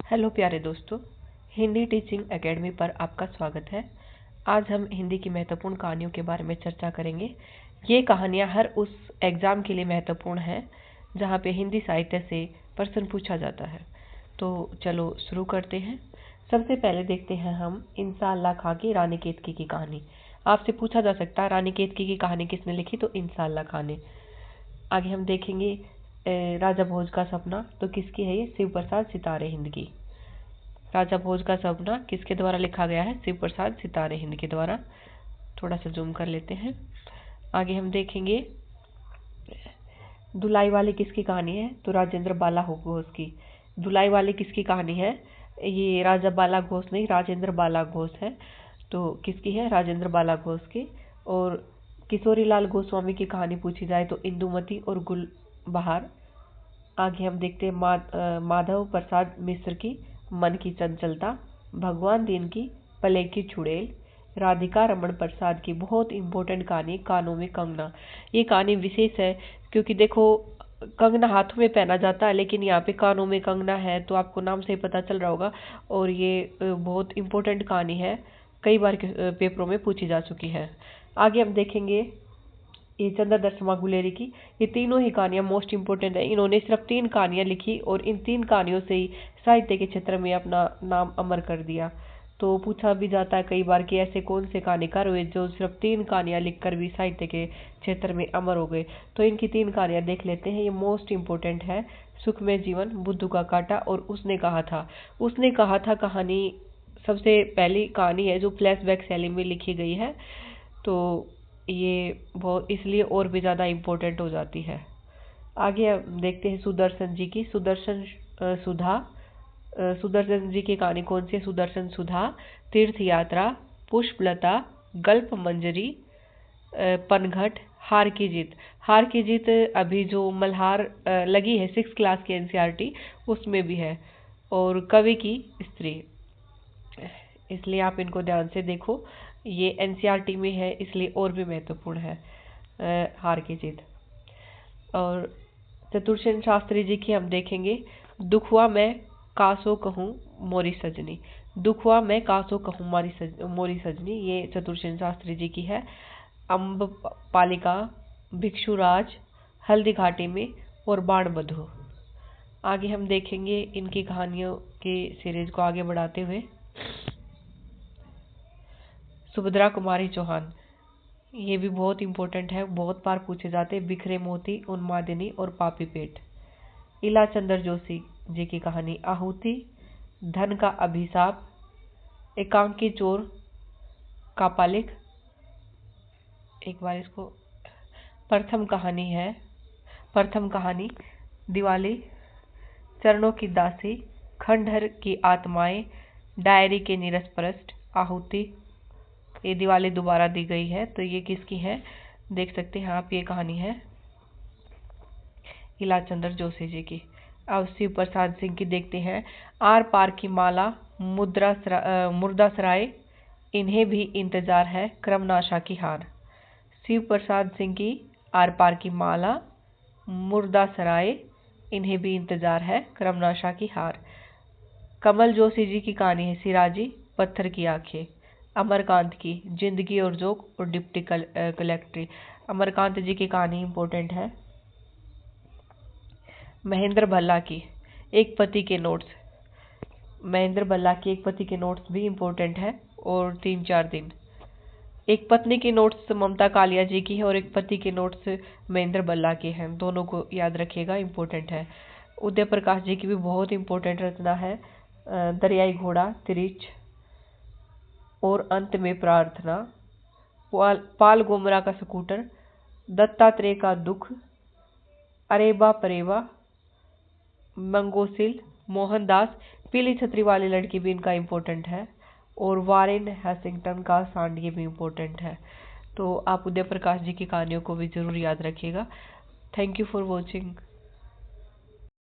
Hello प्यारे दोस्तों, Hindi teaching academy पर आपका स्वागत है। आज हम हिंदी की महत्वपूर्ण कहानियों के बारे में चर्चा करेंगे। ये कहानियाँ हर उस एग्ज़ाम के लिए महत्वपूर्ण हैं जहाँ पे हिंदी साहित्य से प्रश्न पूछा जाता है। तो चलो शुरू करते हैं। सबसे पहले देखते हैं हम इंसान अल्लाह खां की रानी केतकी की कहानी। आपसे पूछा जा सकता है रानी केतकी की कहानी किसने लिखी, तो इंसान अल्लाह खां ने। आगे हम देखेंगे राजा भोज का सपना, तो किसकी है ये, शिव प्रसाद सितारे हिंद की। राजा भोज का सपना किसके द्वारा लिखा गया है, शिव प्रसाद सितारे हिंद के द्वारा। थोड़ा सा जूम कर लेते हैं। आगे हम देखेंगे दुलाई वाली किसकी कहानी है, तो राजेंद्र बाला घोष की। दुलाई वाली किसकी कहानी है, ये राजा बाला घोष नहीं, राजेंद्र बाला घोष है। तो किसकी है, राजेंद्र बाला घोष की। और किशोरी लाल गोस्वामी की कहानी पूछी जाए तो इंदुमती और गुलबहार। आगे हम देखते हैं माधव प्रसाद मिश्र की मन की चंचलता, भगवान दीन की पले की छुड़ैल, राधिका रमन प्रसाद की बहुत इम्पोर्टेंट कहानी कानों में कंगना। ये कहानी विशेष है क्योंकि देखो कंगना हाथों में पहना जाता है, लेकिन यहाँ पे कानों में कंगना है, तो आपको नाम से ही पता चल रहा होगा। और ये बहुत इम्पोर्टेंट कहानी है, कई बार पेपरों में पूछी जा चुकी है। आगे हम देखेंगे ये चंद्रदत्त शर्मा गुलेरी की। ये तीनों ही कहानियां मोस्ट इम्पोर्टेंट है। इन्होंने सिर्फ 3 कहानियां लिखी और इन 3 कहानियों से ही साहित्य के क्षेत्र में अपना नाम अमर कर दिया। तो पूछा भी जाता है कई बार कि ऐसे कौन से कहानीकार हुए जो सिर्फ 3 कहानियां लिखकर भी साहित्य के क्षेत्र में अमर हो गए। तो इनकी 3 कहानियां देख लेते हैं। ये मोस्ट इम्पोर्टेंट है, सुखमय जीवन, बुद्धू का कांटा और उसने कहा था। उसने कहा था कहानी सबसे पहली कहानी है जो फ्लैशबैक शैली में लिखी गई है, तो ये बहुत इसलिए और भी ज़्यादा इम्पोर्टेंट हो जाती है। आगे हम देखते हैं सुदर्शन जी की। सुदर्शन सुधा, सुदर्शन जी की कहानी कौन सी है, सुदर्शन सुधा, तीर्थ यात्रा, पुष्पलता, गल्प मंजरी, पनघट, हार की जीत। हार की जीत अभी जो मल्हार लगी है 6th क्लास की एनसीईआरटी उसमें भी है। और कवि की स्त्री, इसलिए आप इनको ध्यान से देखो, ये एनसीईआरटी में है इसलिए और भी महत्वपूर्ण है हार की जीत। और चतुरसेन शास्त्री जी की हम देखेंगे। दुख हुआ मैं कासो कहूँ मोरी सजनी, दुख हुआ मैं कासो कहूँ मोरी सजनी, ये चतुरसेन शास्त्री जी की है। अम्ब पालिका, भिक्षुराज, हल्दी घाटी में और बाण बधु। आगे हम देखेंगे इनकी कहानियों के सीरीज को आगे बढ़ाते हुए सुभद्रा कुमारी चौहान, ये भी बहुत इम्पोर्टेंट है, बहुत बार पूछे जाते हैं। बिखरे मोती, उन्मादिनी और पापी पेट। इला चंद्र जोशी जी की कहानी आहुति, धन का अभिशाप, एकांकी चोर कापालिक। एक बार इसको प्रथम कहानी है, प्रथम कहानी दिवाली, चरणों की दासी, खंडहर की आत्माएं, डायरी के नीरस पृष्ठ, आहुति। ये दिवाली दोबारा दी गई है, तो ये किसकी है देख सकते हैं आप, ये कहानी है इला चंद्र जोशी जी की। अब शिव प्रसाद सिंह की देखते हैं। आर पार की माला, मुर्दा सराय, इन्हें भी इंतजार है, क्रमनाशा की हार। शिव प्रसाद सिंह की आर पार की माला, मुर्दा सराय, इन्हें भी इंतजार है, क्रमनाशा की हार। कमल जोशी जी की कहानी है सिराजी, पत्थर की आंखें। अमरकांत की जिंदगी और जोक और डिप्टी कलेक्ट्री। अमरकांत जी की कहानी इंपॉर्टेंट है। महेंद्र भल्ला की एक पति के नोट्स, महेंद्र भल्ला की एक पति के नोट्स भी इम्पोर्टेंट है। और 3-4 दिन। एक पत्नी के नोट्स ममता कालिया जी की है और एक पति के नोट्स महेंद्र भल्ला के हैं, दोनों को याद रखिएगा, इम्पोर्टेंट है। उदय प्रकाश जी की भी बहुत इम्पोर्टेंट रचना है, दरियाई घोड़ा, तिरिच और अंत में प्रार्थना। पाल गोमरा का स्कूटर, दत्तात्रेय का दुख, अरेबा परेवा, मंगोसिल, मोहनदास, पीली छतरी वाली लड़की भी इनका इम्पोर्टेंट है। और वारेन हैसिंगटन का सांड, ये भी इम्पोर्टेंट है। तो आप उदय प्रकाश जी की कहानियों को भी जरूर याद रखिएगा। Thank you for watching.